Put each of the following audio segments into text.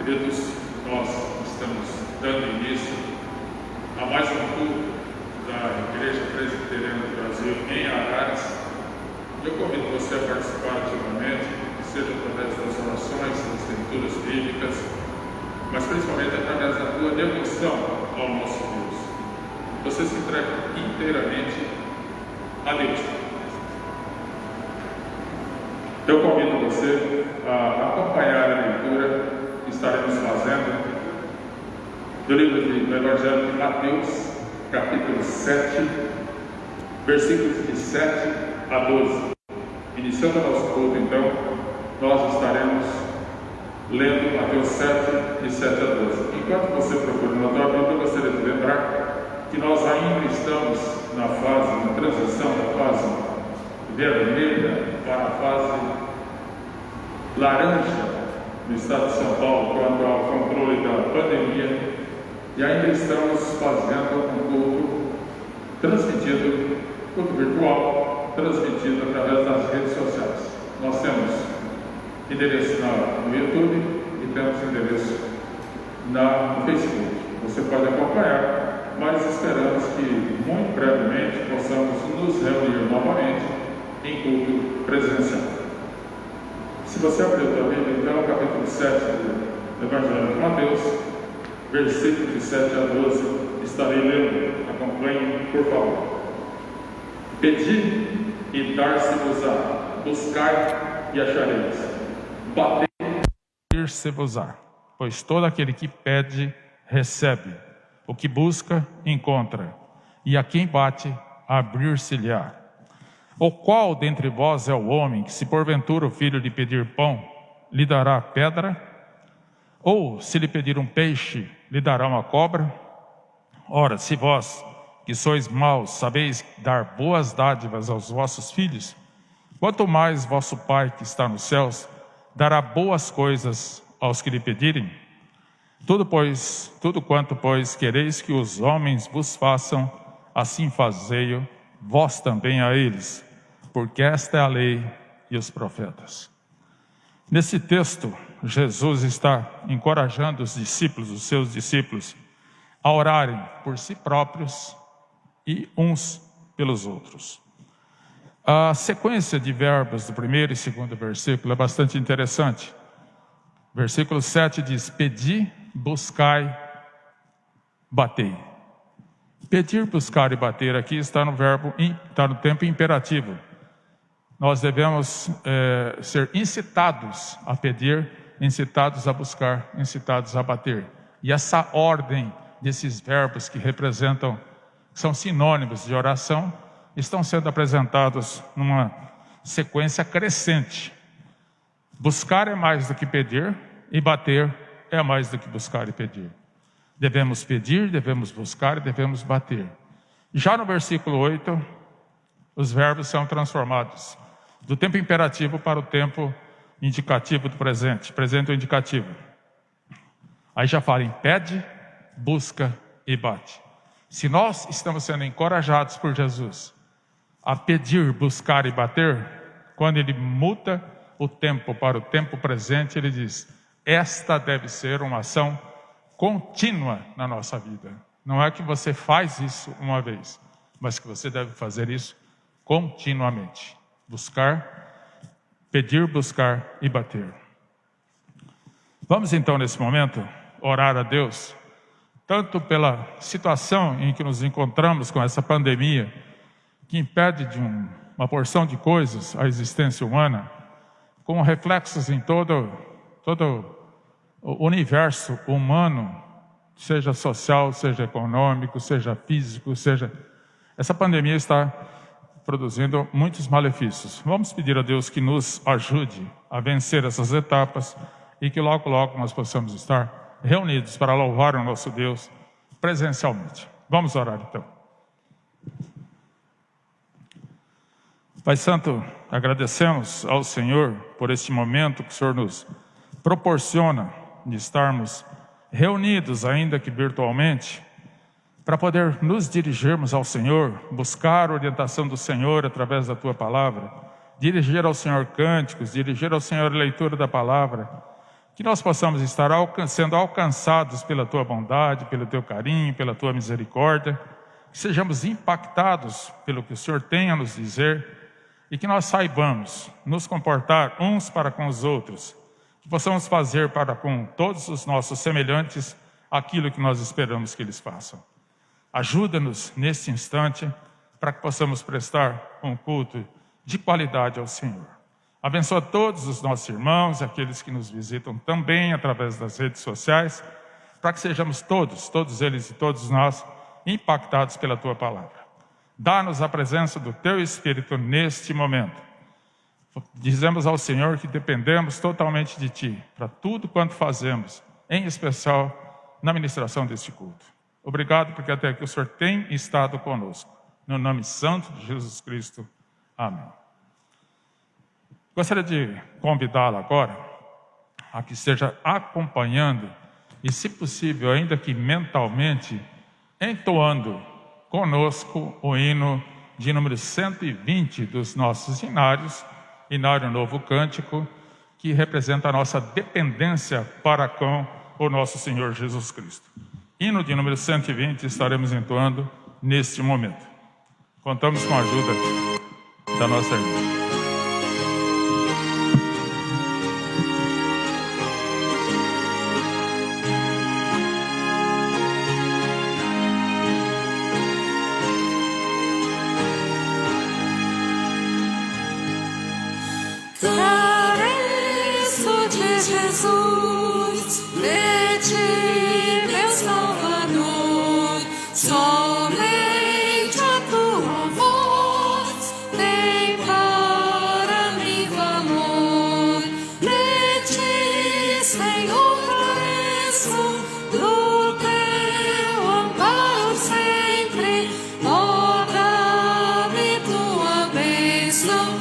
Queridos, nós estamos dando início a mais um culto da Igreja Presbiteriana do Brasil em Araras. Eu convido você a participar ativamente, seja através das orações, das leituras bíblicas, mas principalmente através da tua devoção ao nosso Deus. Você se entrega inteiramente a Deus. Eu convido você a acompanhar a leitura que estaremos fazendo do livro do Evangelho de Mateus, capítulo 7, versículos de 7 a 12. Iniciando o nosso culto, então, nós estaremos lendo Mateus 7, de 7 a 12. Enquanto você procura na tua Bíblia, eu gostaria de lembrar que nós ainda estamos na transição da fase vermelha para a fase laranja no estado de São Paulo, quanto ao controle da pandemia, e ainda estamos fazendo um culto transmitido, culto virtual, transmitido através das redes sociais. Nós temos endereço no YouTube e temos endereço no Facebook. Você pode acompanhar, mas esperamos que muito brevemente possamos nos reunir novamente em culto presencial. Se você abrir a sua Bíblia, então, capítulo 7 do Evangelho de Mateus, versículos de 7 a 12, estarei lendo. Acompanhe, por favor. Pedi e dar-se-vos-á, buscai e achareis, batei e abrir-se-vos-á, pois todo aquele que pede, recebe, o que busca, encontra, e a quem bate, abrir-se-lhe-á. Ou qual dentre vós é o homem que, se porventura o filho lhe pedir pão, lhe dará pedra? Ou, se lhe pedir um peixe, lhe dará uma cobra? Ora, se vós, que sois maus, sabeis dar boas dádivas aos vossos filhos, quanto mais vosso Pai que está nos céus dará boas coisas aos que lhe pedirem? Tudo quanto, pois, quereis que os homens vos façam, assim fazei-o vós também a eles, porque esta é a lei e os profetas. Nesse texto, Jesus está encorajando os seus discípulos, a orarem por si próprios e uns pelos outros. A sequência de verbos do primeiro e segundo versículo é bastante interessante. Versículo 7 diz: pedi, buscai, batei. Pedir, buscar e bater aqui está no tempo imperativo. Nós devemos ser incitados a pedir, incitados a buscar, incitados a bater. E essa ordem desses verbos que são sinônimos de oração, estão sendo apresentados numa sequência crescente. Buscar é mais do que pedir, e bater é mais do que buscar e pedir. Devemos pedir, devemos buscar e devemos bater. Já no versículo 8, os verbos são transformados do tempo imperativo para o tempo indicativo do presente ou indicativo. Aí já fala em pede, busca e bate. Se nós estamos sendo encorajados por Jesus a pedir, buscar e bater, quando ele muda o tempo para o tempo presente, ele diz: esta deve ser uma ação contínua na nossa vida. Não é que você faz isso uma vez, mas que você deve fazer isso continuamente. Pedir, buscar e bater. Vamos então, nesse momento, orar a Deus, tanto pela situação em que nos encontramos com essa pandemia, que impede de uma porção de coisas a existência humana, com reflexos em todo o universo humano, seja social, seja econômico, seja físico, essa pandemia está produzindo muitos malefícios. Vamos pedir a Deus que nos ajude a vencer essas etapas e que logo, logo nós possamos estar reunidos para louvar o nosso Deus presencialmente. Vamos orar então. Pai Santo, agradecemos ao Senhor por este momento que o Senhor nos proporciona de estarmos reunidos, ainda que virtualmente, para poder nos dirigirmos ao Senhor, buscar a orientação do Senhor através da Tua Palavra, dirigir ao Senhor cânticos, dirigir ao Senhor a leitura da Palavra, que nós possamos estar sendo alcançados pela Tua bondade, pelo Teu carinho, pela Tua misericórdia, que sejamos impactados pelo que o Senhor tem a nos dizer e que nós saibamos nos comportar uns para com os outros, que possamos fazer para com todos os nossos semelhantes aquilo que nós esperamos que eles façam. Ajuda-nos neste instante para que possamos prestar um culto de qualidade ao Senhor. Abençoa todos os nossos irmãos, aqueles que nos visitam também através das redes sociais, para que sejamos todos eles e todos nós, impactados pela Tua palavra. Dá-nos a presença do Teu Espírito neste momento. Dizemos ao Senhor que dependemos totalmente de Ti, para tudo quanto fazemos, em especial na ministração deste culto. Obrigado porque até aqui o Senhor tem estado conosco. No nome santo de Jesus Cristo. Amém. Gostaria de convidá-lo agora a que esteja acompanhando e, se possível, ainda que mentalmente, entoando conosco o hino de número 120 dos nossos hinários, Hinário Novo Cântico, que representa a nossa dependência para com o nosso Senhor Jesus Cristo. Hino de número 120 estaremos entoando neste momento. Contamos com a ajuda da nossa irmã. Careço de Jesus, de Ti, meu Salvador, somente a Tua voz tem para mim valor. De Ti, Senhor, careço do Teu amparo sempre. Oh, dá-me Tua bênção.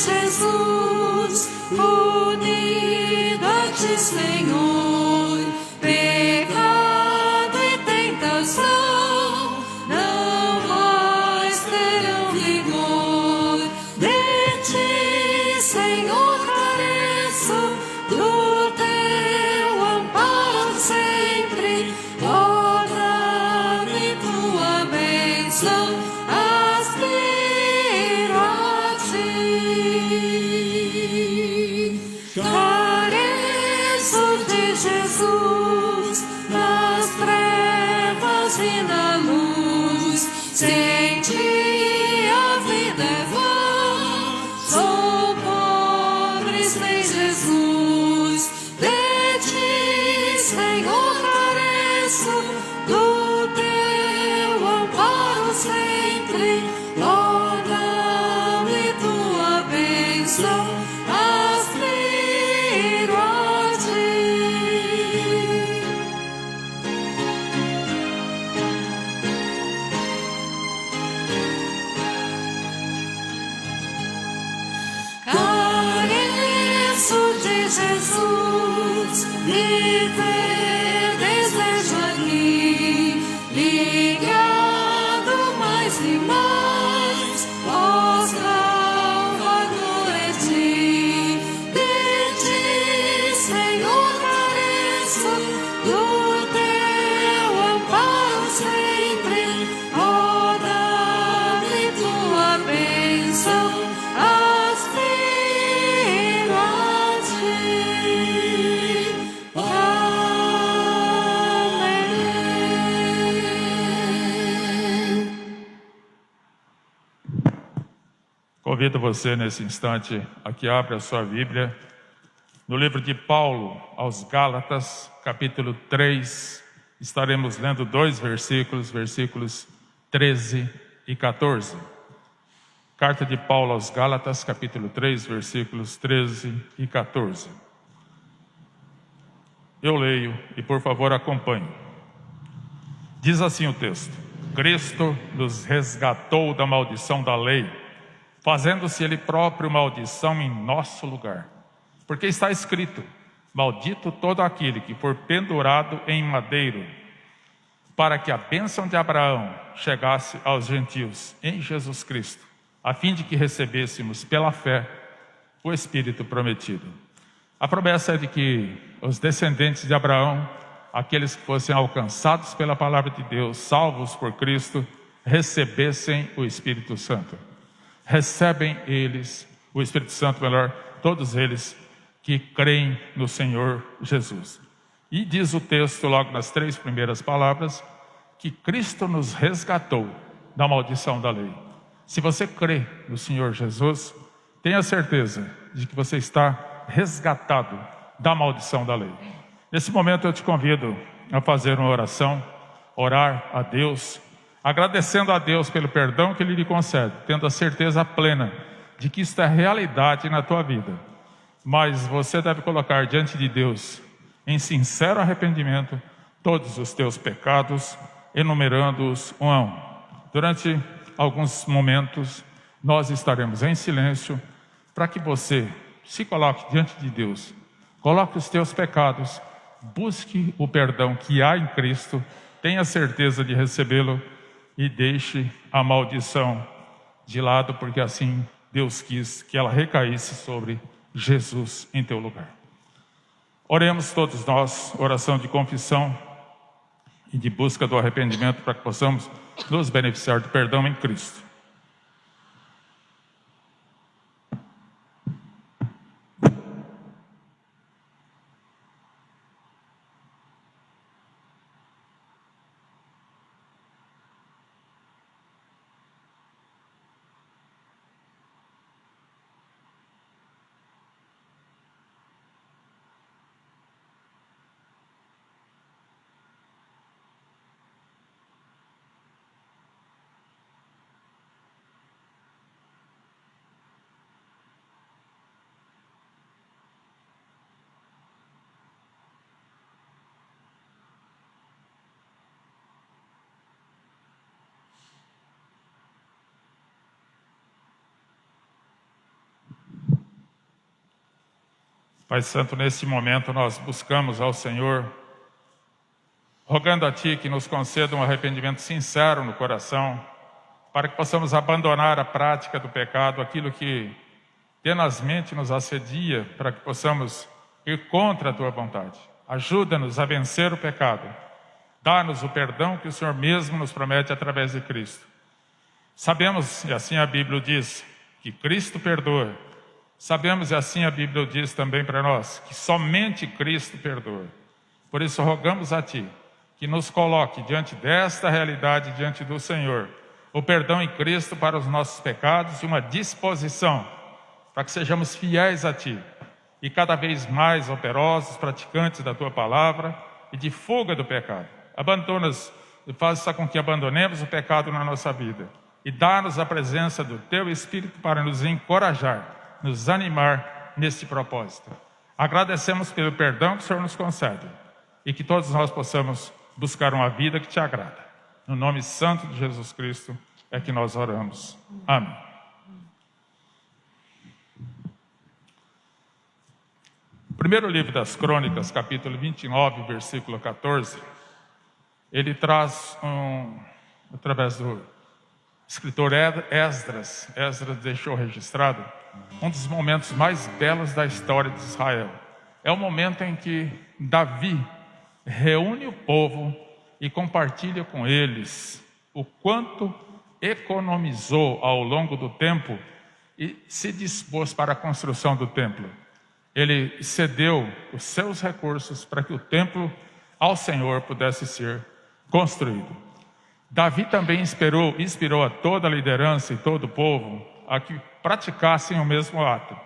Jesus, unido a Ti, Senhor, pecado e tentação não mais terão vigor. De Ti, Senhor, careço do Teu amparo sempre. Oh, dá-me Tua bênção. Careço de Jesus, nas trevas e na luz, sem Ti a vida é vã, sou pobre sem Jesus. De Ti, Senhor, careço do Teu amparo sempre. Oh, dá-me Tua bênção. Jesus, viver desejo aqui, ligado mais e mais, ó Salvador é Ti. De Ti, Senhor, careço do Teu amparo sempre. Oh, dá-me Tua bênção. Convido você nesse instante a que abra a sua Bíblia no livro de Paulo aos Gálatas, capítulo 3. Estaremos lendo 2 versículos, versículos 13 e 14. Carta de Paulo aos Gálatas, capítulo 3, versículos 13 e 14. Eu leio e por favor acompanhe. Diz assim o texto: Cristo nos resgatou da maldição da lei, fazendo-se Ele próprio maldição em nosso lugar. Porque está escrito: maldito todo aquele que for pendurado em madeiro, para que a bênção de Abraão chegasse aos gentios em Jesus Cristo, a fim de que recebêssemos pela fé o Espírito prometido. A promessa é de que os descendentes de Abraão, aqueles que fossem alcançados pela palavra de Deus, salvos por Cristo, recebessem o Espírito Santo. Recebem eles, o Espírito Santo, melhor, todos eles que creem no Senhor Jesus. E diz o texto, logo nas 3 primeiras palavras, que Cristo nos resgatou da maldição da lei. Se você crê no Senhor Jesus, tenha certeza de que você está resgatado da maldição da lei. Nesse momento eu te convido a fazer uma oração, orar a Deus, agradecendo a Deus pelo perdão que Ele lhe concede, tendo a certeza plena de que isto é realidade na tua vida. Mas você deve colocar diante de Deus, em sincero arrependimento, todos os teus pecados, enumerando-os um a um. Durante alguns momentos, nós estaremos em silêncio, para que você se coloque diante de Deus, coloque os teus pecados, busque o perdão que há em Cristo, tenha certeza de recebê-lo e deixe a maldição de lado, porque assim Deus quis que ela recaísse sobre Jesus em teu lugar. Oremos todos nós, oração de confissão e de busca do arrependimento, para que possamos nos beneficiar do perdão em Cristo. Pai Santo, nesse momento nós buscamos ao Senhor, rogando a Ti que nos conceda um arrependimento sincero no coração, para que possamos abandonar a prática do pecado, aquilo que tenazmente nos assedia, para que possamos ir contra a Tua vontade. Ajuda-nos a vencer o pecado. Dá-nos o perdão que o Senhor mesmo nos promete através de Cristo. Sabemos, e assim a Bíblia diz, que Cristo perdoa. Sabemos, e assim a Bíblia diz também para nós, que somente Cristo perdoa. Por isso rogamos a Ti, que nos coloque diante desta realidade, diante do Senhor, o perdão em Cristo para os nossos pecados e uma disposição para que sejamos fiéis a Ti e cada vez mais operosos, praticantes da Tua palavra e de fuga do pecado. Abandona-nos e faça com que abandonemos o pecado na nossa vida e dá-nos a presença do Teu Espírito para nos encorajar, nos animar nesse propósito. Agradecemos pelo perdão que o Senhor nos concede e que todos nós possamos buscar uma vida que Te agrada. No nome santo de Jesus Cristo é que nós oramos. Amém. O primeiro livro das Crônicas, capítulo 29, versículo 14, ele traz através do escritor Esdras deixou registrado um dos momentos mais belos da história de Israel. É o momento em que Davi reúne o povo e compartilha com eles o quanto economizou ao longo do tempo e se dispôs para a construção do templo. Ele cedeu os seus recursos para que o templo ao Senhor pudesse ser construído. Davi também inspirou a toda a liderança e todo o povo a que praticassem o mesmo ato,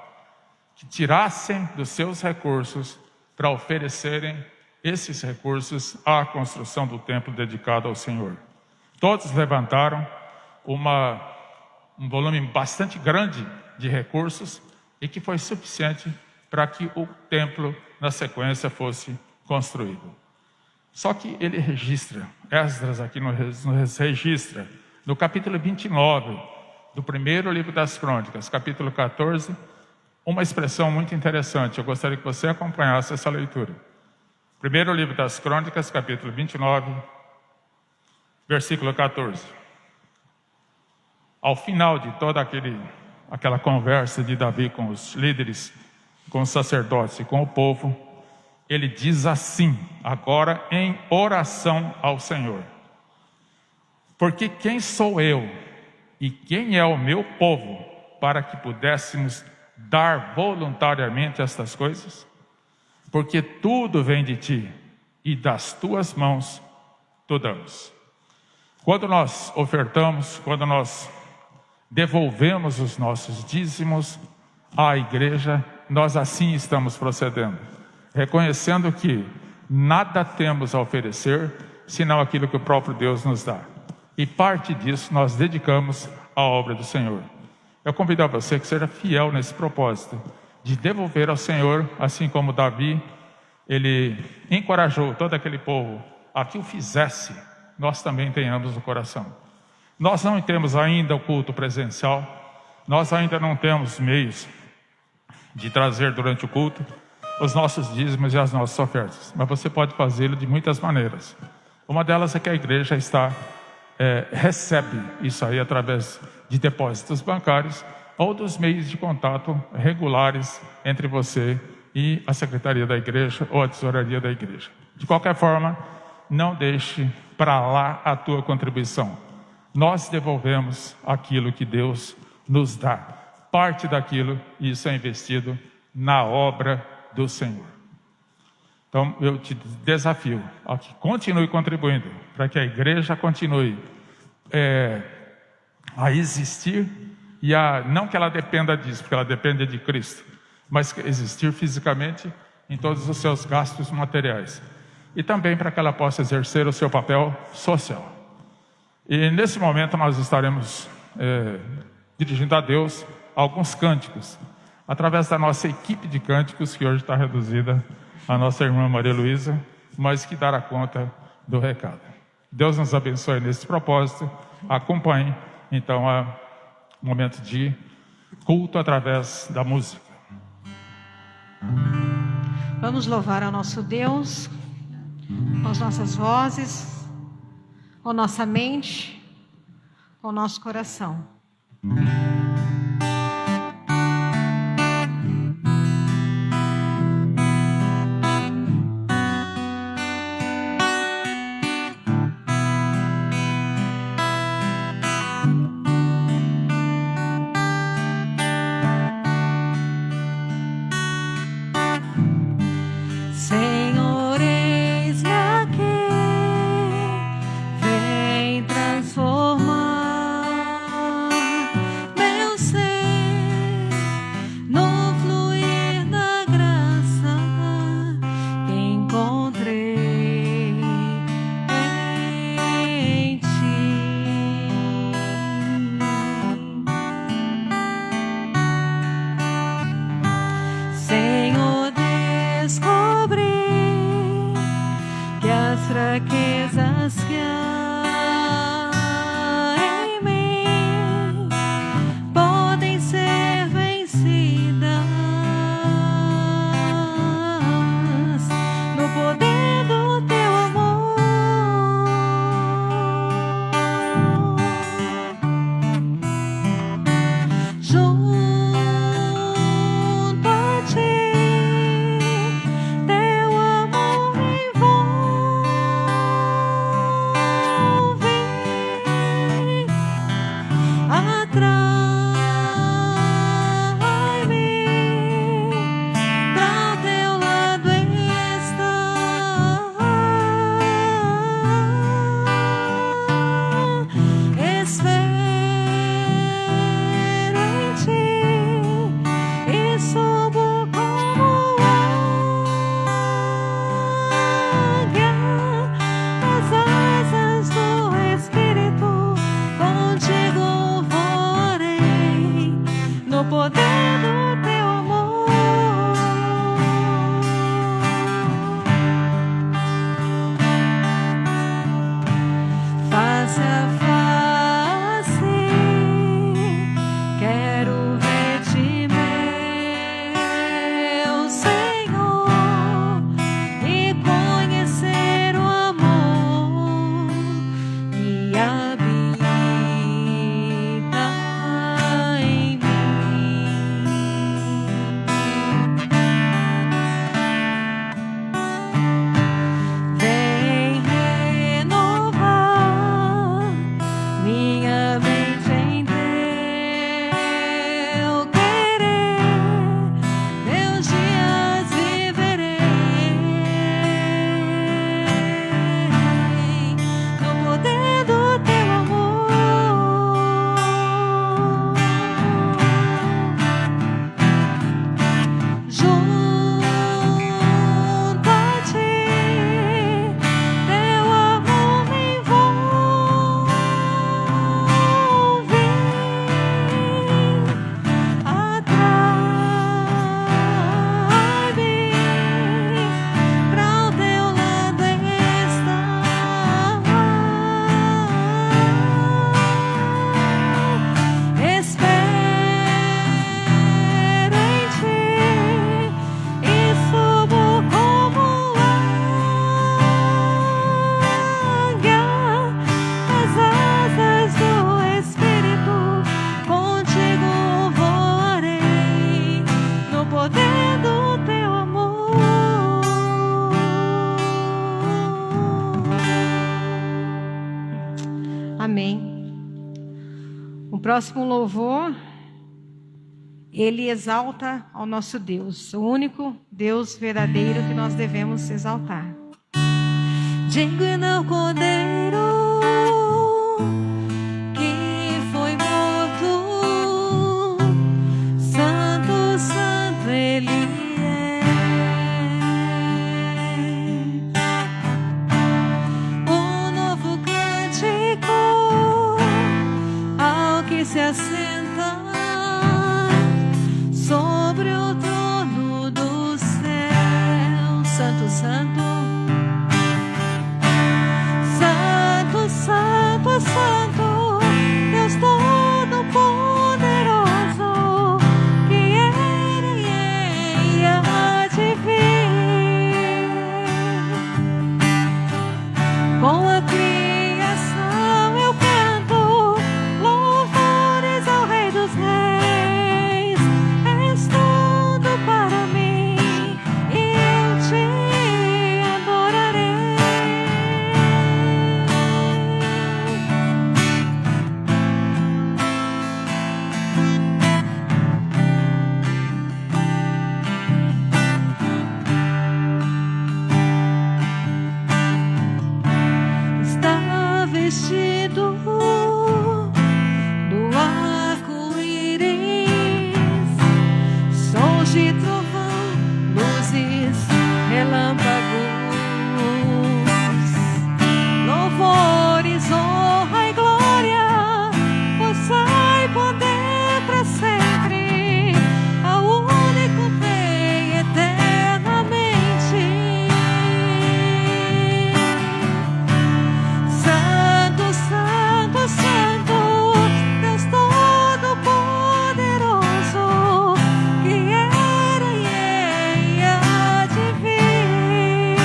que tirassem dos seus recursos para oferecerem esses recursos à construção do templo dedicado ao Senhor. Todos levantaram um volume bastante grande de recursos e que foi suficiente para que o templo, na sequência, fosse construído. Só que ele registra, Esdras aqui nos registra, no capítulo 29, do primeiro livro das Crônicas, capítulo 14, uma expressão muito interessante. Eu gostaria que você acompanhasse essa leitura. Primeiro livro das Crônicas, capítulo 29, Versículo 14. Ao final de toda aquela conversa de Davi com os líderes, com os sacerdotes e com o povo, ele diz assim, agora em oração ao Senhor: porque quem sou eu e quem é o meu povo para que pudéssemos dar voluntariamente estas coisas? Porque tudo vem de ti e das tuas mãos tu damos. Quando nós ofertamos, quando nós devolvemos os nossos dízimos à igreja, nós assim estamos procedendo, reconhecendo que nada temos a oferecer, senão aquilo que o próprio Deus nos dá. E parte disso nós dedicamos à obra do Senhor. Eu convido a você que seja fiel nesse propósito, de devolver ao Senhor, assim como Davi, ele encorajou todo aquele povo a que o fizesse, nós também tenhamos no coração. Nós não temos ainda o culto presencial, nós ainda não temos meios de trazer durante o culto os nossos dízimos e as nossas ofertas, mas você pode fazê-lo de muitas maneiras. Uma delas é que a igreja recebe isso aí através de depósitos bancários ou dos meios de contato regulares entre você e a secretaria da igreja ou a tesouraria da igreja. De qualquer forma, não deixe para lá a tua contribuição. Nós devolvemos aquilo que Deus nos dá. Parte daquilo, isso é investido na obra do Senhor. Então eu te desafio a que continue contribuindo, para que a igreja continue a existir e não que ela dependa disso, porque ela depende de Cristo, mas existir fisicamente em todos os seus gastos materiais. E também para que ela possa exercer o seu papel social. E nesse momento nós estaremos dirigindo a Deus alguns cânticos, através da nossa equipe de cânticos, que hoje está reduzida a nossa irmã Maria Luísa, mas que dará conta do recado. Deus nos abençoe nesse propósito. Acompanhe então o momento de culto através da música. Vamos louvar ao nosso Deus com as nossas vozes, com nossa mente, com o nosso coração. Senhor, eis-me aqui, vem transformar meu ser no fluir da graça que encontrei em ti. Senhor, descobri que as fraquezas que há em mim podem ser vencidas no poder do teu amor. Junto a ti, teu amor me envolve. poder do teu amor. Amém. O próximo louvor, ele exalta ao nosso Deus, o único Deus verdadeiro que nós devemos exaltar. Digno é o Cordeiro que foi morto, santo, santo ele é. Um novo cântico ao que se assenta sobre o trono do céu. Santo, santo, santo, santo, santo, Deus Todo-Poderoso, que era e há de vir. Com a criação eu canto louvores ao Rei dos Reis. És tudo para mim e eu te adorarei. Está vestido do arco-íris, sons de trovão, luzes, relâmpagos, louvores, honra e glória, força e poder para sempre, ao único Rei eternamente. Santo, santo, santo, Deus Todo-Poderoso, que era e há de vir.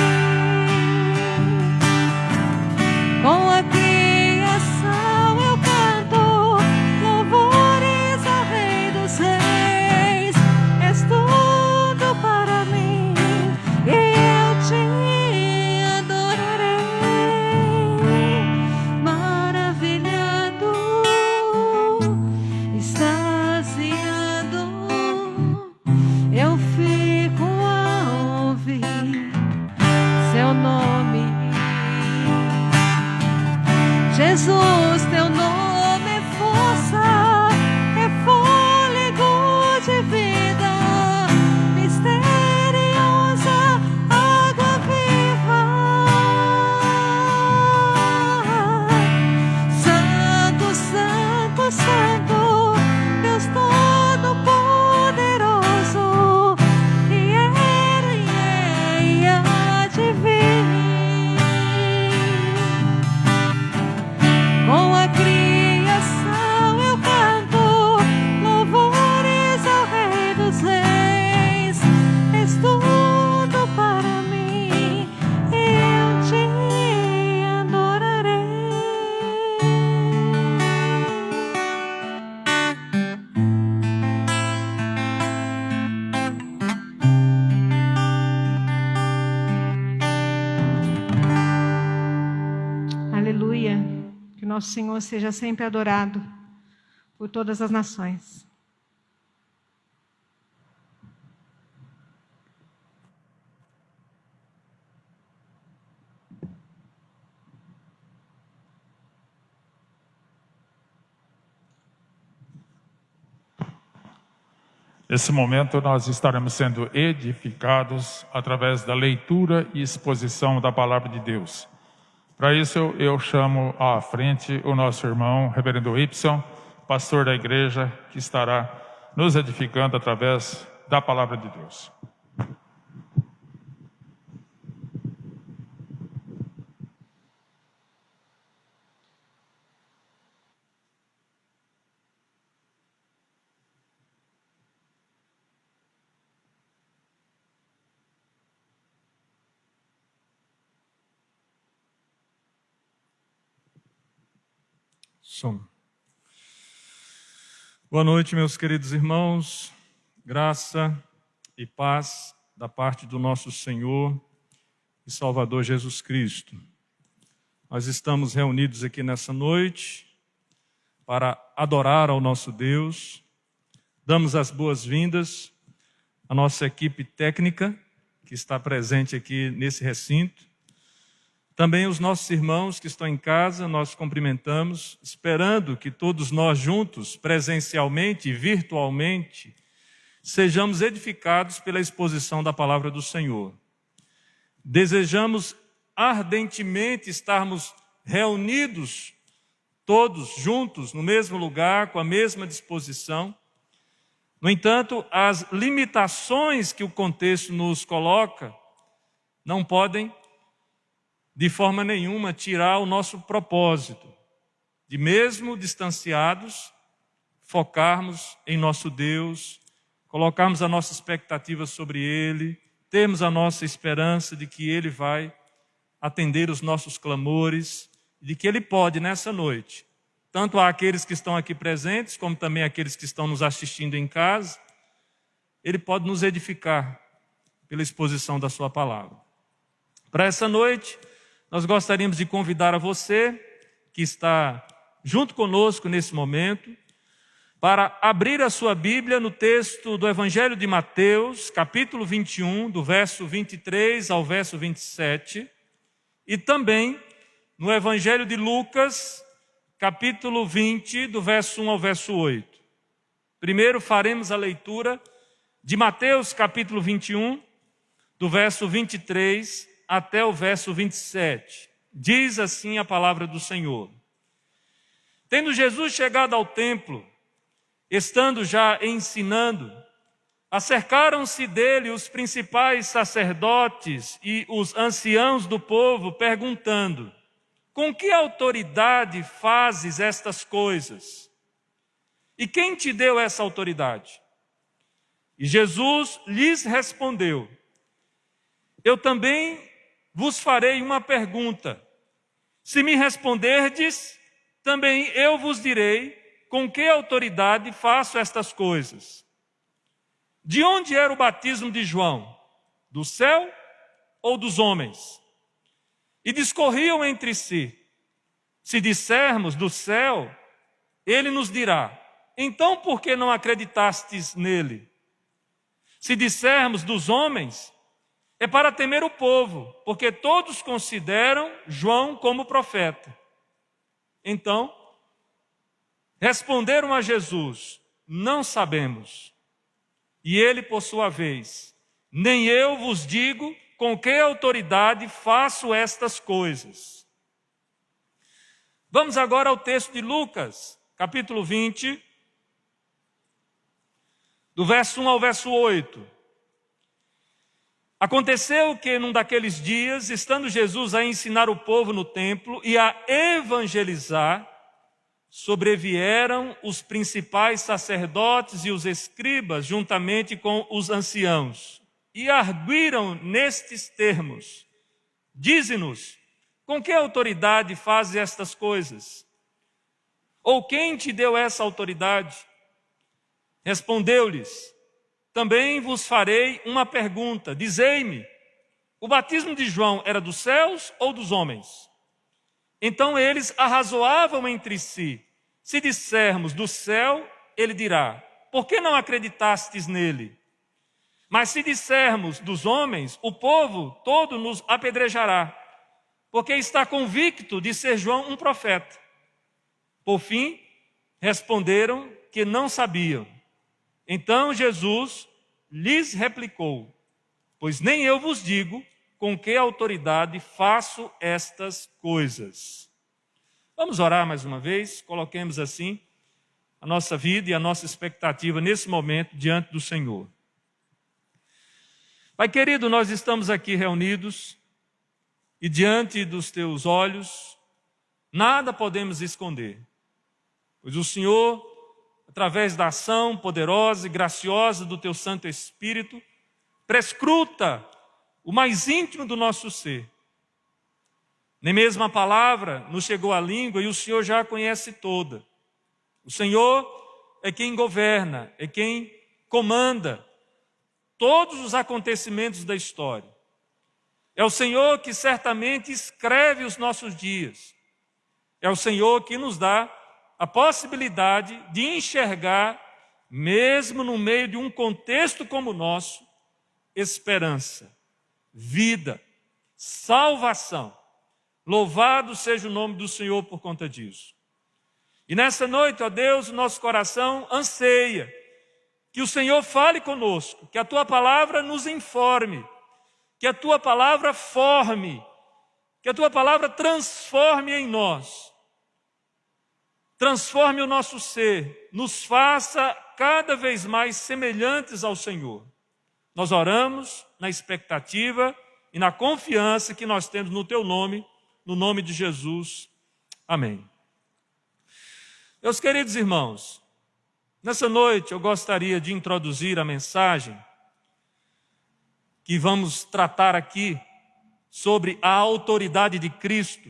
Com a criação eu canto louvores ao Rei dos Reis. És tudo para mim e eu te adorarei. Maravilhado, extasiado, eu fico a ouvir seu nome. Jesus, teu nome é força, é fôlego de vida, misteriosa água viva. Santo, santo, santo, Deus Todo-Poderoso, que era e há de vir. Com a criação eu canto louvores ao Rei dos Reis. És tudo para mim e eu te adorarei. Aleluia. Que o nosso Senhor seja sempre adorado por todas as nações. Nesse momento nós estaremos sendo edificados através da leitura e exposição da Palavra de Deus. Para isso eu chamo à frente o nosso irmão, reverendo Y, pastor da igreja, que estará nos edificando através da Palavra de Deus. Som. Boa noite, meus queridos irmãos. Graça e paz da parte do nosso Senhor e Salvador Jesus Cristo. Nós estamos reunidos aqui nessa noite para adorar ao nosso Deus. Damos as boas-vindas à nossa equipe técnica que está presente aqui nesse recinto. Também os nossos irmãos que estão em casa, nós cumprimentamos, esperando que todos nós juntos, presencialmente e virtualmente, sejamos edificados pela exposição da palavra do Senhor. Desejamos ardentemente estarmos reunidos, todos juntos, no mesmo lugar, com a mesma disposição. No entanto, as limitações que o contexto nos coloca não podem, de forma nenhuma, tirar o nosso propósito de, mesmo distanciados, focarmos em nosso Deus, colocarmos a nossa expectativa sobre Ele, termos a nossa esperança de que Ele vai atender os nossos clamores, de que Ele pode, nessa noite, tanto àqueles que estão aqui presentes, como também àqueles que estão nos assistindo em casa, Ele pode nos edificar pela exposição da Sua palavra. Para essa noite, nós gostaríamos de convidar a você, que está junto conosco nesse momento, para abrir a sua Bíblia no texto do Evangelho de Mateus, capítulo 21, do verso 23 ao verso 27, e também no Evangelho de Lucas, capítulo 20, do verso 1 ao verso 8. Primeiro faremos a leitura de Mateus, capítulo 21, do verso 23 até o verso 27. Diz assim a palavra do Senhor. Tendo Jesus chegado ao templo, estando já ensinando, acercaram-se dele os principais sacerdotes e os anciãos do povo, perguntando: com que autoridade fazes estas coisas? E quem te deu essa autoridade? E Jesus lhes respondeu: eu também vos farei uma pergunta. Se me responderdes, também eu vos direi com que autoridade faço estas coisas. De onde era o batismo de João? Do céu ou dos homens? E discorriam entre si. Se dissermos do céu, ele nos dirá: então por que não acreditastes nele? Se dissermos dos homens, é para temer o povo, porque todos consideram João como profeta. Então, responderam a Jesus: não sabemos. E ele, por sua vez: nem eu vos digo com que autoridade faço estas coisas. Vamos agora ao texto de Lucas, capítulo 20, do verso 1 ao verso 8. Aconteceu que, num daqueles dias, estando Jesus a ensinar o povo no templo e a evangelizar, sobrevieram os principais sacerdotes e os escribas, juntamente com os anciãos, e arguiram nestes termos: dize-nos, com que autoridade fazes estas coisas? Ou quem te deu essa autoridade? Respondeu-lhes: também vos farei uma pergunta. Dizei-me, o batismo de João era dos céus ou dos homens? Então eles arrazoavam entre si. Se dissermos do céu, ele dirá: por que não acreditastes nele? Mas se dissermos dos homens, o povo todo nos apedrejará, porque está convicto de ser João um profeta. Por fim, responderam que não sabiam. Então Jesus lhes replicou: pois nem eu vos digo com que autoridade faço estas coisas. Vamos orar mais uma vez, coloquemos assim a nossa vida e a nossa expectativa nesse momento diante do Senhor. Pai querido, nós estamos aqui reunidos e diante dos teus olhos nada podemos esconder, pois o Senhor, através da ação poderosa e graciosa do teu Santo Espírito, prescruta o mais íntimo do nosso ser. Nem mesmo a palavra nos chegou à língua e o Senhor já a conhece toda. O Senhor é quem governa, é quem comanda todos os acontecimentos da história. É o Senhor que certamente escreve os nossos dias. É o Senhor que nos dá a possibilidade de enxergar, mesmo no meio de um contexto como o nosso, esperança, vida, salvação. Louvado seja o nome do Senhor por conta disso. E nessa noite, ó Deus, o nosso coração anseia que o Senhor fale conosco, que a Tua palavra nos informe, que a Tua palavra forme, que a Tua palavra transforme em nós, transforme o nosso ser, nos faça cada vez mais semelhantes ao Senhor. Nós oramos na expectativa e na confiança que nós temos no Teu nome, no nome de Jesus. Amém. Meus queridos irmãos, nessa noite eu gostaria de introduzir a mensagem que vamos tratar aqui sobre a autoridade de Cristo,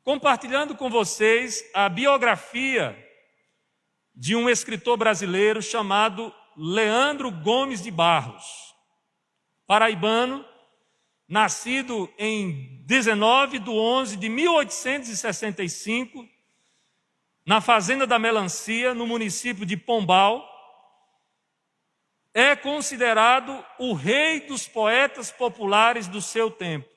compartilhando com vocês a biografia de um escritor brasileiro chamado Leandro Gomes de Barros, paraibano, nascido em 19/11/1865, na Fazenda da Melancia, no município de Pombal. É considerado o rei dos poetas populares do seu tempo.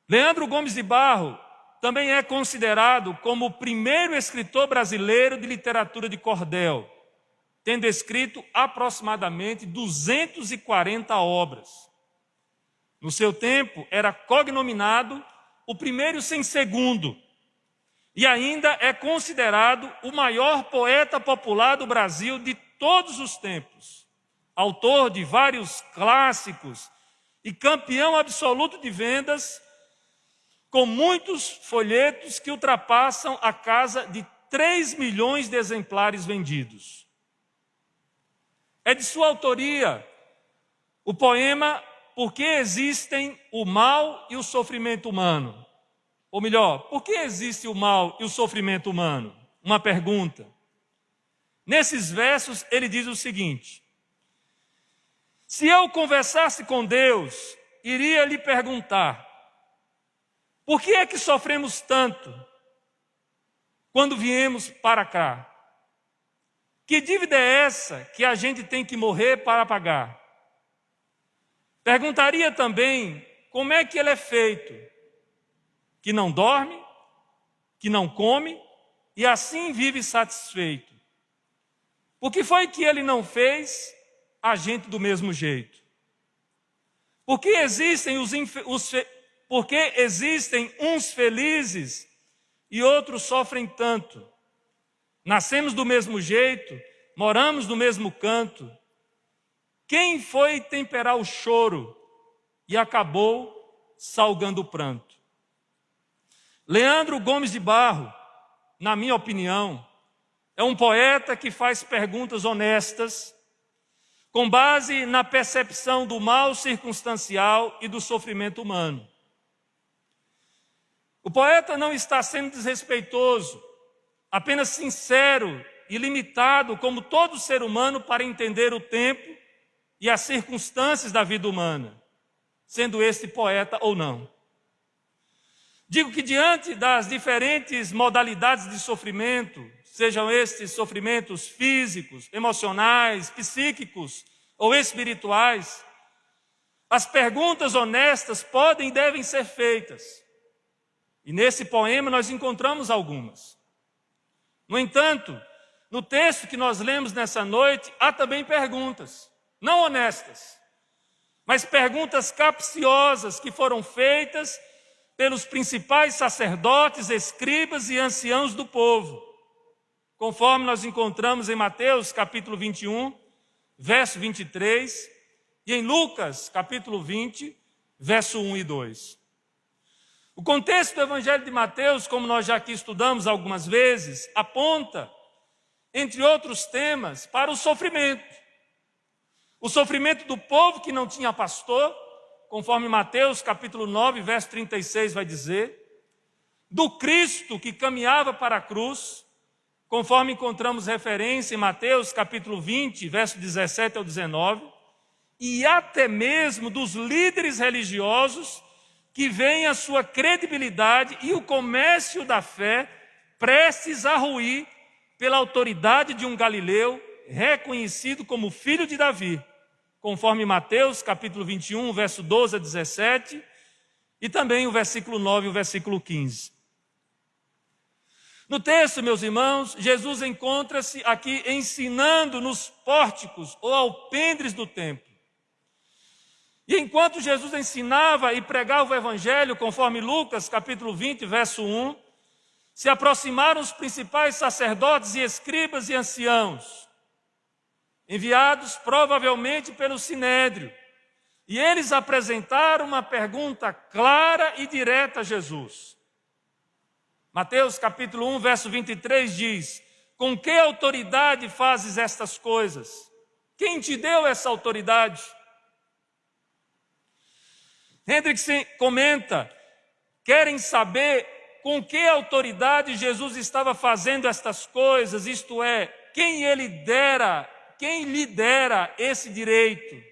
Leandro Gomes de Barros também é considerado como o primeiro escritor brasileiro de literatura de cordel, tendo escrito aproximadamente 240 obras. No seu tempo, era cognominado o primeiro sem segundo, e ainda é considerado o maior poeta popular do Brasil de todos os tempos, autor de vários clássicos e campeão absoluto de vendas, com muitos folhetos que ultrapassam a casa de 3 milhões de exemplares vendidos. É de sua autoria o poema Por que existem o mal e o sofrimento humano? Ou melhor, por que existe o mal e o sofrimento humano? Uma pergunta. Nesses versos ele diz o seguinte: se eu conversasse com Deus, iria lhe perguntar: por que é que sofremos tanto quando viemos para cá? Que dívida é essa que a gente tem que morrer para pagar? Perguntaria também como é que ele é feito, que não dorme, que não come e assim vive satisfeito. Por que foi que ele não fez a gente do mesmo jeito? Por que existem uns felizes e outros sofrem tanto? Nascemos do mesmo jeito, moramos no mesmo canto. Quem foi temperar o choro e acabou salgando o pranto? Leandro Gomes de Barros, na minha opinião, é um poeta que faz perguntas honestas, com base na percepção do mal circunstancial e do sofrimento humano. O poeta não está sendo desrespeitoso, apenas sincero e limitado, como todo ser humano, para entender o tempo e as circunstâncias da vida humana, sendo este poeta ou não. Digo que diante das diferentes modalidades de sofrimento, sejam estes sofrimentos físicos, emocionais, psíquicos ou espirituais, as perguntas honestas podem e devem ser feitas. E nesse poema nós encontramos algumas. No entanto, no texto que nós lemos nessa noite, há também perguntas, não honestas, mas perguntas capciosas que foram feitas pelos principais sacerdotes, escribas e anciãos do povo, conforme nós encontramos em Mateus capítulo 21, verso 23, e em Lucas capítulo 20, verso 1 e 2. O contexto do Evangelho de Mateus, como nós já aqui estudamos algumas vezes, aponta, entre outros temas, para o sofrimento. O sofrimento do povo que não tinha pastor, conforme Mateus capítulo 9, verso 36 vai dizer, do Cristo que caminhava para a cruz, conforme encontramos referência em Mateus capítulo 20, verso 17 ao 19, e até mesmo dos líderes religiosos que veem a sua credibilidade e o comércio da fé prestes a ruir pela autoridade de um galileu reconhecido como filho de Davi, conforme Mateus capítulo 21, verso 12 a 17, e também o versículo 9 e o versículo 15. No texto, meus irmãos, Jesus encontra-se aqui ensinando nos pórticos ou alpendres do templo. E enquanto Jesus ensinava e pregava o evangelho, conforme Lucas capítulo 20, verso 1, se aproximaram os principais sacerdotes e escribas e anciãos, enviados provavelmente pelo Sinédrio, e eles apresentaram uma pergunta clara e direta a Jesus. Mateus capítulo 1, verso 23 diz: com que autoridade fazes estas coisas? Quem te deu essa autoridade? Hendrickson comenta: querem saber com que autoridade Jesus estava fazendo estas coisas, isto é, quem lhe dera esse direito.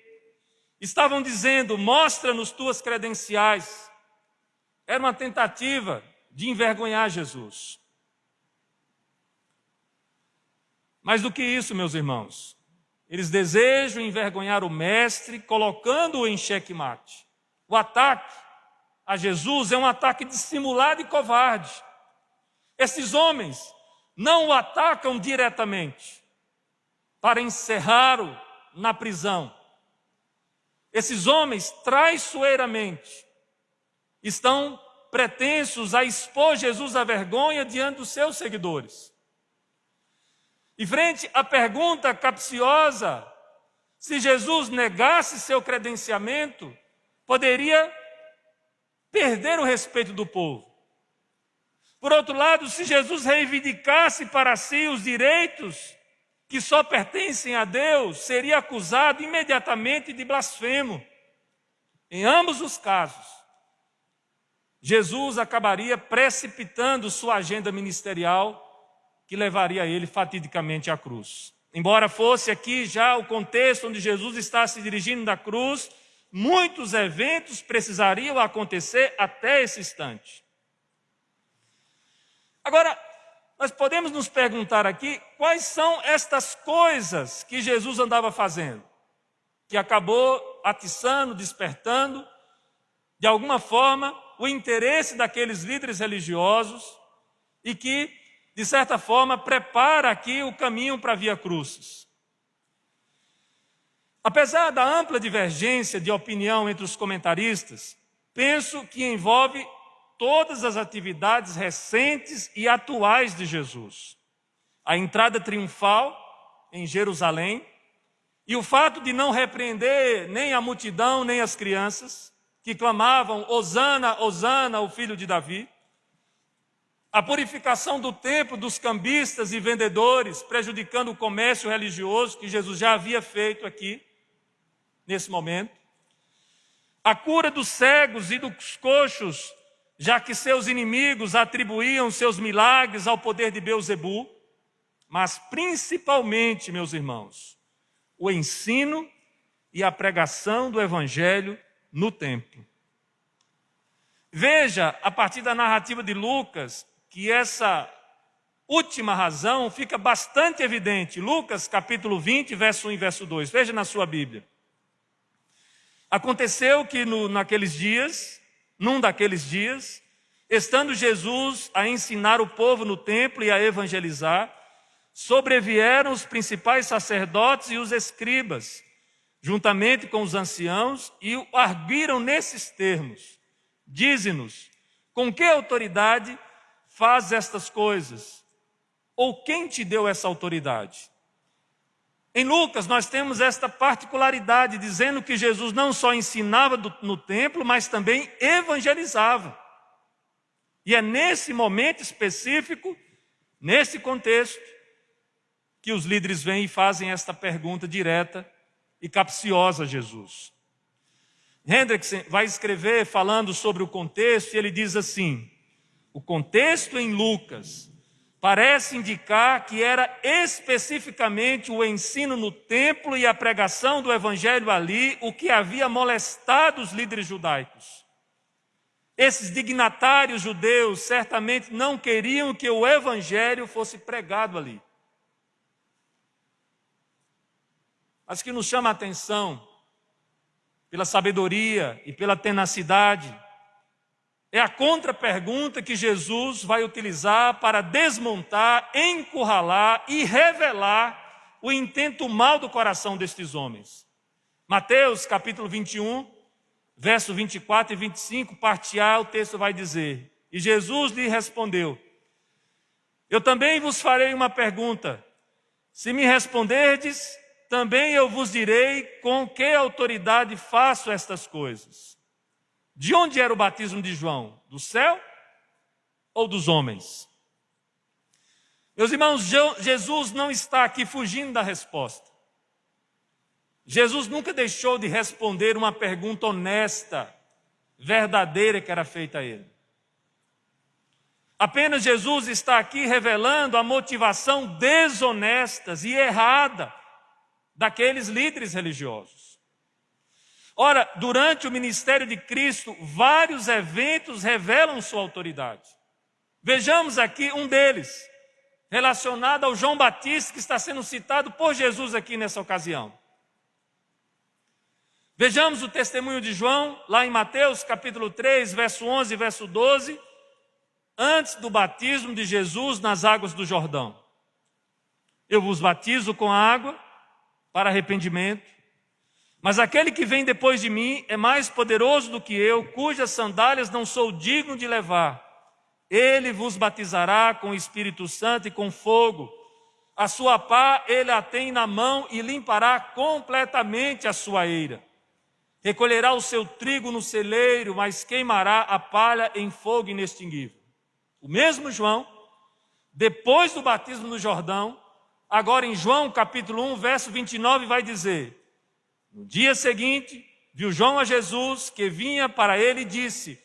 Estavam dizendo: mostra-nos tuas credenciais. Era uma tentativa de envergonhar Jesus. Mais do que isso, meus irmãos, eles desejam envergonhar o mestre, colocando-o em xeque-mate. O ataque a Jesus é um ataque dissimulado e covarde. Esses homens não o atacam diretamente para encerrá-lo na prisão. Esses homens, traiçoeiramente, estão pretensos a expor Jesus à vergonha diante dos seus seguidores. E frente à pergunta capciosa, se Jesus negasse seu credenciamento, poderia perder o respeito do povo. Por outro lado, se Jesus reivindicasse para si os direitos que só pertencem a Deus, seria acusado imediatamente de blasfemo. Em ambos os casos, Jesus acabaria precipitando sua agenda ministerial, que levaria ele fatidicamente à cruz. Embora fosse aqui já o contexto onde Jesus está se dirigindo da cruz, muitos eventos precisariam acontecer até esse instante. Agora, nós podemos nos perguntar aqui quais são estas coisas que Jesus andava fazendo, que acabou atiçando, despertando, de alguma forma, o interesse daqueles líderes religiosos e que, de certa forma, prepara aqui o caminho para a Via Crucis. Apesar da ampla divergência de opinião entre os comentaristas, penso que envolve todas as atividades recentes e atuais de Jesus. A entrada triunfal em Jerusalém e o fato de não repreender nem a multidão nem as crianças, que clamavam: Hosana, Hosana, o filho de Davi. A purificação do templo dos cambistas e vendedores, prejudicando o comércio religioso que Jesus já havia feito aqui, nesse momento. A cura dos cegos e dos coxos, já que seus inimigos atribuíam seus milagres ao poder de Beelzebu. Mas principalmente, meus irmãos, o ensino e a pregação do evangelho no templo. Veja, a partir da narrativa de Lucas, que essa última razão fica bastante evidente. Lucas capítulo 20, verso 1 e verso 2. Veja na sua Bíblia. Aconteceu que num daqueles dias, estando Jesus a ensinar o povo no templo e a evangelizar, sobrevieram os principais sacerdotes e os escribas, juntamente com os anciãos, e o arguiram nesses termos: dize-nos, com que autoridade faz estas coisas? Ou quem te deu essa autoridade? Em Lucas nós temos esta particularidade, dizendo que Jesus não só ensinava no templo, mas também evangelizava. E é nesse momento específico, nesse contexto, que os líderes vêm e fazem esta pergunta direta e capciosa a Jesus. Hendrickson vai escrever falando sobre o contexto, e ele diz assim: o contexto em Lucas parece indicar que era especificamente o ensino no templo e a pregação do evangelho ali o que havia molestado os líderes judaicos. Esses dignatários judeus certamente não queriam que o evangelho fosse pregado ali. Mas o que nos chama a atenção, pela sabedoria e pela tenacidade, é a contra-pergunta que Jesus vai utilizar para desmontar, encurralar e revelar o intento mau do coração destes homens. Mateus capítulo 21, verso 24 e 25, parte A, o texto vai dizer: E Jesus lhe respondeu: Eu também vos farei uma pergunta. Se me responderdes, também eu vos direi com que autoridade faço estas coisas. De onde era o batismo de João? Do céu ou dos homens? Meus irmãos, Jesus não está aqui fugindo da resposta. Jesus nunca deixou de responder uma pergunta honesta, verdadeira que era feita a ele. Apenas Jesus está aqui revelando a motivação desonesta e errada daqueles líderes religiosos. Ora, durante o ministério de Cristo, vários eventos revelam sua autoridade. Vejamos aqui um deles, relacionado ao João Batista, que está sendo citado por Jesus aqui nessa ocasião. Vejamos o testemunho de João, lá em Mateus capítulo 3, verso 11 e verso 12, antes do batismo de Jesus nas águas do Jordão. Eu vos batizo com água para arrependimento, mas aquele que vem depois de mim é mais poderoso do que eu, cujas sandálias não sou digno de levar. Ele vos batizará com o Espírito Santo e com fogo. A sua pá ele a tem na mão e limpará completamente a sua eira. Recolherá o seu trigo no celeiro, mas queimará a palha em fogo inextinguível. O mesmo João, depois do batismo no Jordão, agora em João capítulo 1, verso 29, vai dizer: No dia seguinte, viu João a Jesus, que vinha para ele e disse: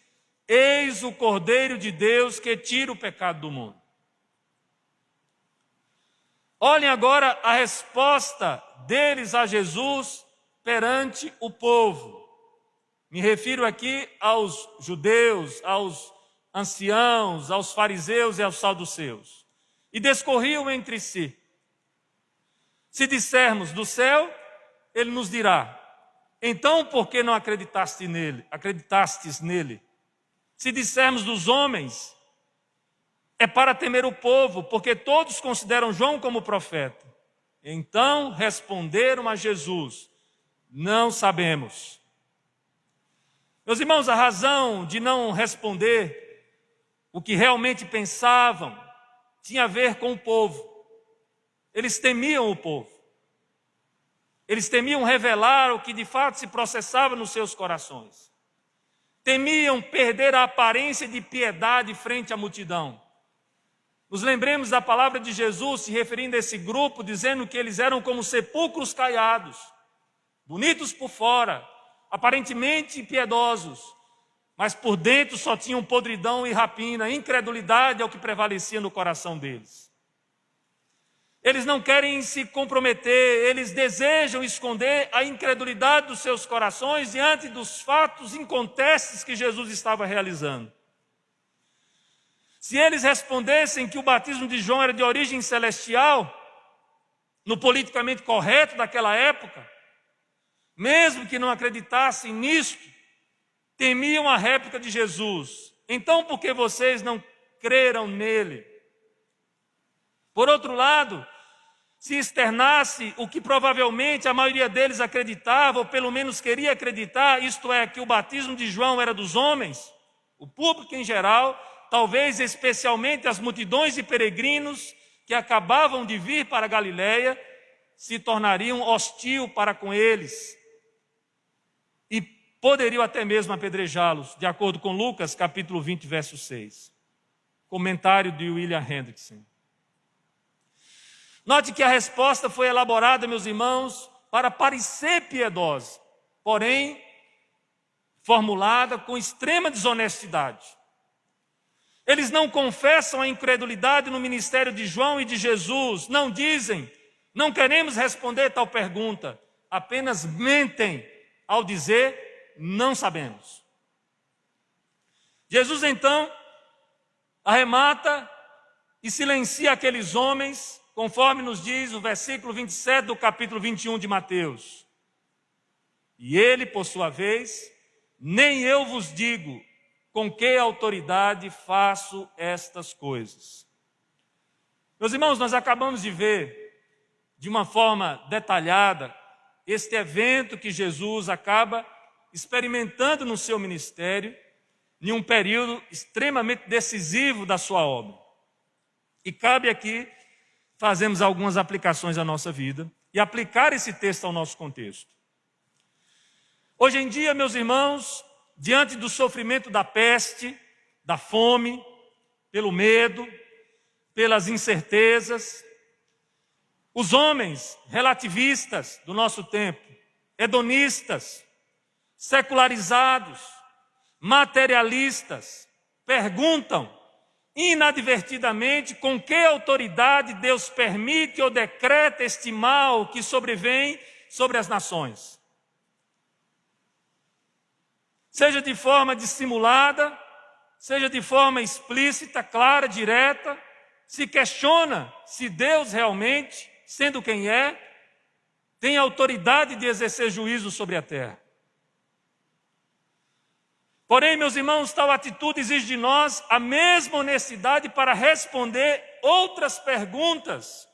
Eis o Cordeiro de Deus que tira o pecado do mundo. Olhem agora a resposta deles a Jesus perante o povo. Me refiro aqui aos judeus, aos anciãos, aos fariseus e aos saduceus. E discorriam entre si. Se dissermos do céu, ele nos dirá: então por que não acreditastes nele? Se dissermos dos homens, é para temer o povo, porque todos consideram João como profeta. Então responderam a Jesus: não sabemos. Meus irmãos, a razão de não responder o que realmente pensavam tinha a ver com o povo. Eles temiam o povo. Eles temiam revelar o que de fato se processava nos seus corações. Temiam perder a aparência de piedade frente à multidão. Nos lembremos da palavra de Jesus se referindo a esse grupo, dizendo que eles eram como sepulcros caiados, bonitos por fora, aparentemente piedosos, mas por dentro só tinham podridão e rapina, incredulidade é o que prevalecia no coração deles. Eles não querem se comprometer, eles desejam esconder a incredulidade dos seus corações diante dos fatos incontestes que Jesus estava realizando. Se eles respondessem que o batismo de João era de origem celestial, no politicamente correto daquela época, mesmo que não acreditassem nisto, temiam a réplica de Jesus. Então, por que vocês não creram nele? Por outro lado, se externasse o que provavelmente a maioria deles acreditava, ou pelo menos queria acreditar, isto é, que o batismo de João era dos homens, o público em geral, talvez especialmente as multidões de peregrinos que acabavam de vir para a Galileia, se tornariam hostil para com eles e poderiam até mesmo apedrejá-los, de acordo com Lucas capítulo 20, verso 6. Comentário de William Hendrickson. Note que a resposta foi elaborada, meus irmãos, para parecer piedosa, porém formulada com extrema desonestidade. Eles não confessam a incredulidade no ministério de João e de Jesus, não dizem, não queremos responder tal pergunta, apenas mentem ao dizer, não sabemos. Jesus então arremata e silencia aqueles homens, conforme nos diz o versículo 27 do capítulo 21 de Mateus. E ele, por sua vez, nem eu vos digo com que autoridade faço estas coisas. Meus irmãos, nós acabamos de ver, de uma forma detalhada, este evento que Jesus acaba experimentando no seu ministério, em um período extremamente decisivo da sua obra. E cabe aqui fazermos algumas aplicações à nossa vida e aplicar esse texto ao nosso contexto. Hoje em dia, meus irmãos, diante do sofrimento da peste, da fome, pelo medo, pelas incertezas, os homens relativistas do nosso tempo, hedonistas, secularizados, materialistas, perguntam inadvertidamente com que autoridade Deus permite ou decreta este mal que sobrevém sobre as nações. Seja de forma dissimulada, seja de forma explícita, clara, direta, se questiona se Deus realmente, sendo quem é, tem autoridade de exercer juízo sobre a terra. Porém, meus irmãos, tal atitude exige de nós a mesma honestidade para responder outras perguntas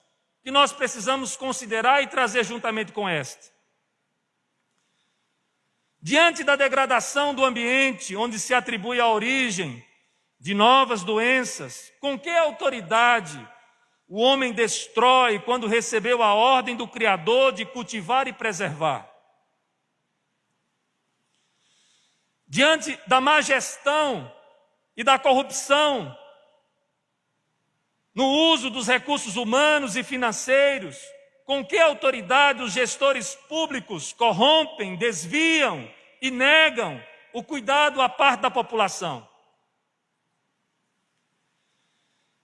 que nós precisamos considerar e trazer juntamente com esta. Diante da degradação do ambiente, onde se atribui a origem de novas doenças, com que autoridade o homem destrói quando recebeu a ordem do Criador de cultivar e preservar? Diante da má gestão e da corrupção no uso dos recursos humanos e financeiros, com que autoridade os gestores públicos corrompem, desviam e negam o cuidado à parte da população?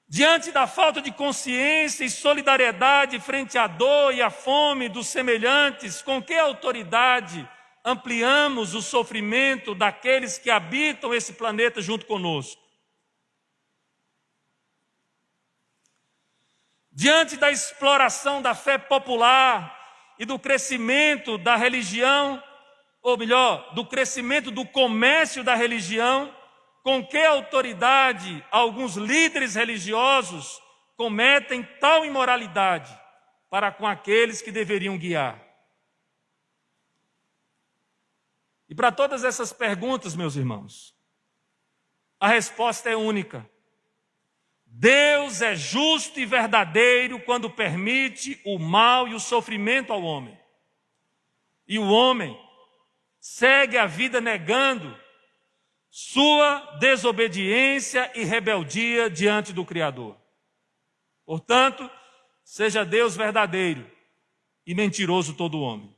Diante da falta de consciência e solidariedade frente à dor e à fome dos semelhantes, com que autoridade ampliamos o sofrimento daqueles que habitam esse planeta junto conosco? Diante da exploração da fé popular e do crescimento da religião, ou melhor, do crescimento do comércio da religião, com que autoridade alguns líderes religiosos cometem tal imoralidade para com aqueles que deveriam guiar? E para todas essas perguntas, meus irmãos, a resposta é única. Deus é justo e verdadeiro quando permite o mal e o sofrimento ao homem. E o homem segue a vida negando sua desobediência e rebeldia diante do Criador. Portanto, seja Deus verdadeiro e mentiroso todo homem.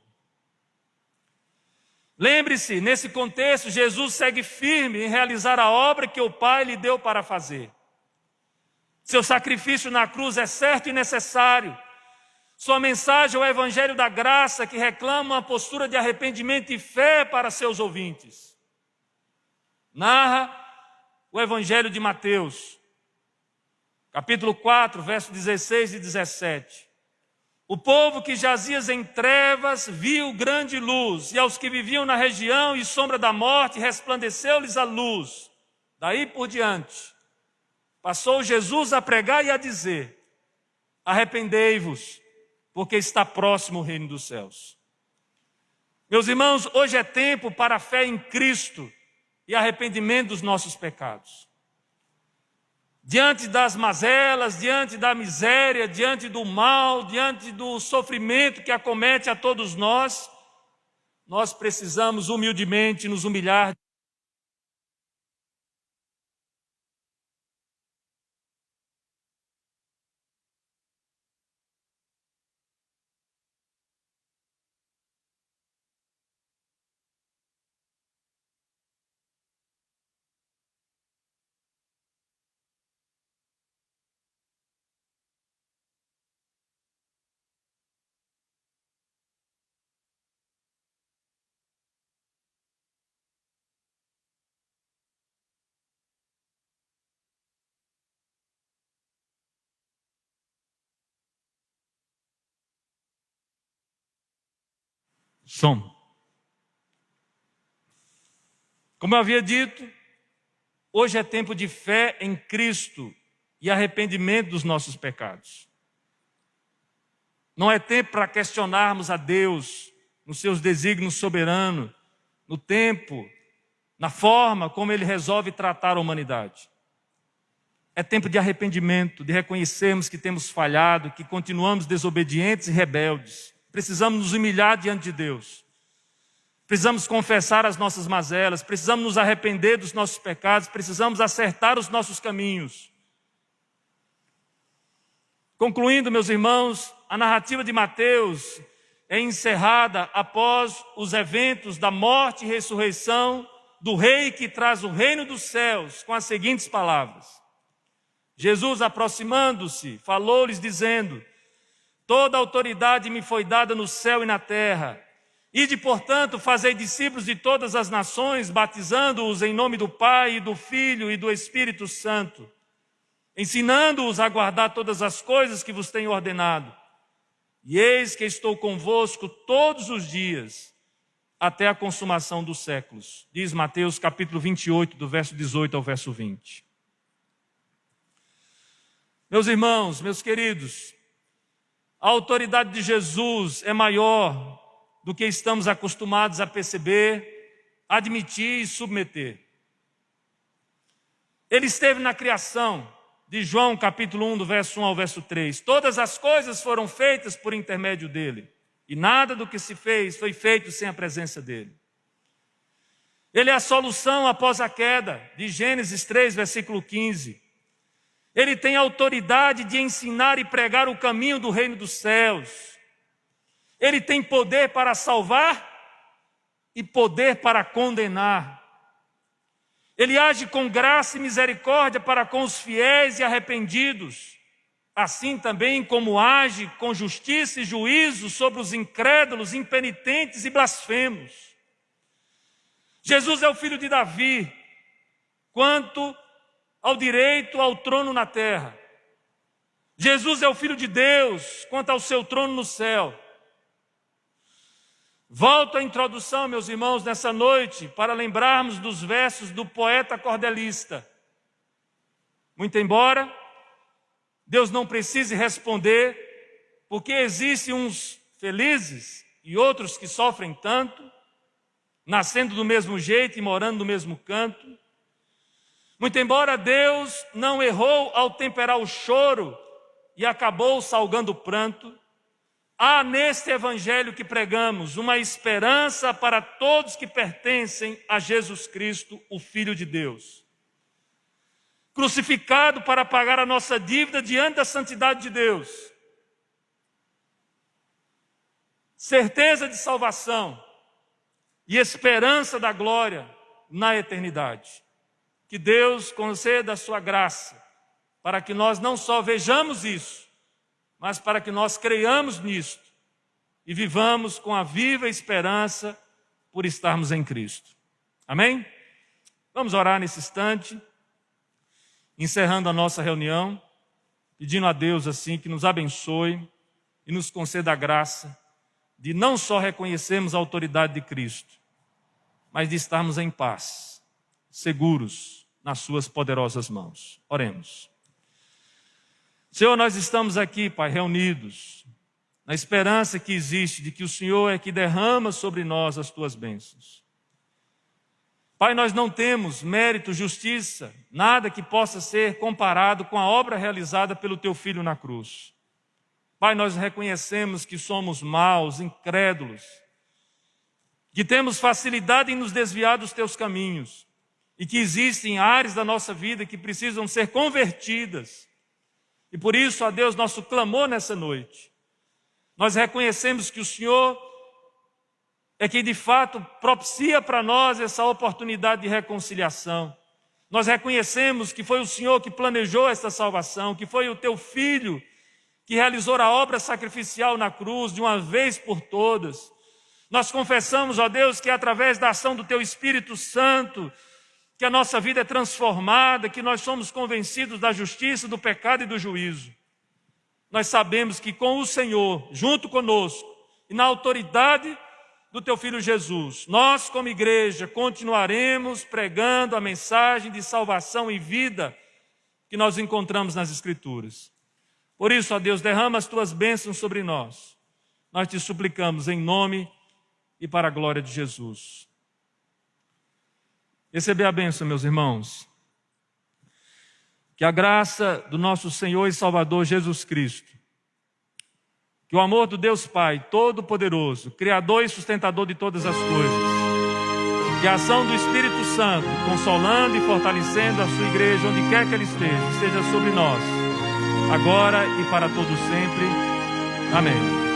Lembre-se, nesse contexto, Jesus segue firme em realizar a obra que o Pai lhe deu para fazer. Seu sacrifício na cruz é certo e necessário. Sua mensagem é o Evangelho da Graça, que reclama uma postura de arrependimento e fé para seus ouvintes. Narra o Evangelho de Mateus, capítulo 4, versos 16 e 17. O povo que jazia em trevas viu grande luz, e aos que viviam na região e sombra da morte resplandeceu-lhes a luz. Daí por diante, passou Jesus a pregar e a dizer: arrependei-vos, porque está próximo o reino dos céus. Meus irmãos, hoje é tempo para a fé em Cristo e arrependimento dos nossos pecados. Diante das mazelas, diante da miséria, diante do mal, diante do sofrimento que acomete a todos nós, nós precisamos humildemente nos humilhar som. Como eu havia dito, hoje é tempo de fé em Cristo e arrependimento dos nossos pecados. Não é tempo para questionarmos a Deus nos seus desígnios soberanos, no tempo, na forma como Ele resolve tratar a humanidade. É tempo de arrependimento, de reconhecermos que temos falhado, que continuamos desobedientes e rebeldes. Precisamos nos humilhar diante de Deus. Precisamos confessar as nossas mazelas, precisamos nos arrepender dos nossos pecados, precisamos acertar os nossos caminhos. Concluindo, meus irmãos, a narrativa de Mateus é encerrada após os eventos da morte e ressurreição do Rei que traz o reino dos céus, com as seguintes palavras. Jesus, aproximando-se, falou-lhes dizendo: toda autoridade me foi dada no céu e na terra. Ide, portanto, fazei discípulos de todas as nações, batizando-os em nome do Pai, e do Filho e do Espírito Santo, ensinando-os a guardar todas as coisas que vos tenho ordenado. E eis que estou convosco todos os dias, até a consumação dos séculos. Diz Mateus capítulo 28, do verso 18 ao verso 20. Meus irmãos, meus queridos, a autoridade de Jesus é maior do que estamos acostumados a perceber, admitir e submeter. Ele esteve na criação, de João capítulo 1, do verso 1 ao verso 3. Todas as coisas foram feitas por intermédio dele, e nada do que se fez foi feito sem a presença dele. Ele é a solução após a queda, de Gênesis 3, versículo 15. Ele tem autoridade de ensinar e pregar o caminho do reino dos céus. Ele tem poder para salvar e poder para condenar. Ele age com graça e misericórdia para com os fiéis e arrependidos, assim também como age com justiça e juízo sobre os incrédulos, impenitentes e blasfemos. Jesus é o filho de Davi, quanto ao direito ao trono na terra. Jesus é o Filho de Deus, quanto ao seu trono no céu. Volto à introdução, meus irmãos, nessa noite, para lembrarmos dos versos do poeta cordelista. Muito embora Deus não precise responder, porque existem uns felizes e outros que sofrem tanto, nascendo do mesmo jeito e morando no mesmo canto. Muito embora Deus não errou ao temperar o choro e acabou salgando o pranto, há neste evangelho que pregamos uma esperança para todos que pertencem a Jesus Cristo, o Filho de Deus. Crucificado para pagar a nossa dívida diante da santidade de Deus. Certeza de salvação e esperança da glória na eternidade. Que Deus conceda a sua graça, para que nós não só vejamos isso, mas para que nós creiamos nisto e vivamos com a viva esperança por estarmos em Cristo. Amém? Vamos orar nesse instante, encerrando a nossa reunião, pedindo a Deus assim que nos abençoe e nos conceda a graça de não só reconhecermos a autoridade de Cristo, mas de estarmos em paz, seguros nas suas poderosas mãos. Oremos. Senhor, nós estamos aqui, Pai, reunidos, na esperança que existe de que o Senhor é que derrama sobre nós as tuas bênçãos. Pai, nós não temos mérito, justiça, nada que possa ser comparado com a obra realizada pelo teu Filho na cruz. Pai, nós reconhecemos que somos maus, incrédulos, que temos facilidade em nos desviar dos teus caminhos e que existem áreas da nossa vida que precisam ser convertidas. E por isso, ó Deus, nosso clamor nessa noite, nós reconhecemos que o Senhor é quem de fato propicia para nós essa oportunidade de reconciliação. Nós reconhecemos que foi o Senhor que planejou essa salvação, que foi o teu Filho que realizou a obra sacrificial na cruz de uma vez por todas. Nós confessamos, ó Deus, que através da ação do teu Espírito Santo, que a nossa vida é transformada, que nós somos convencidos da justiça, do pecado e do juízo. Nós sabemos que com o Senhor, junto conosco, e na autoridade do teu Filho Jesus, nós, como igreja, continuaremos pregando a mensagem de salvação e vida que nós encontramos nas Escrituras. Por isso, ó Deus, derrama as tuas bênçãos sobre nós. Nós te suplicamos em nome e para a glória de Jesus. Receber a bênção, meus irmãos. Que a graça do nosso Senhor e Salvador Jesus Cristo, que o amor do Deus Pai Todo-Poderoso, Criador e sustentador de todas as coisas, que a ação do Espírito Santo, consolando e fortalecendo a sua igreja, onde quer que ela esteja sobre nós, agora e para todo sempre. Amém.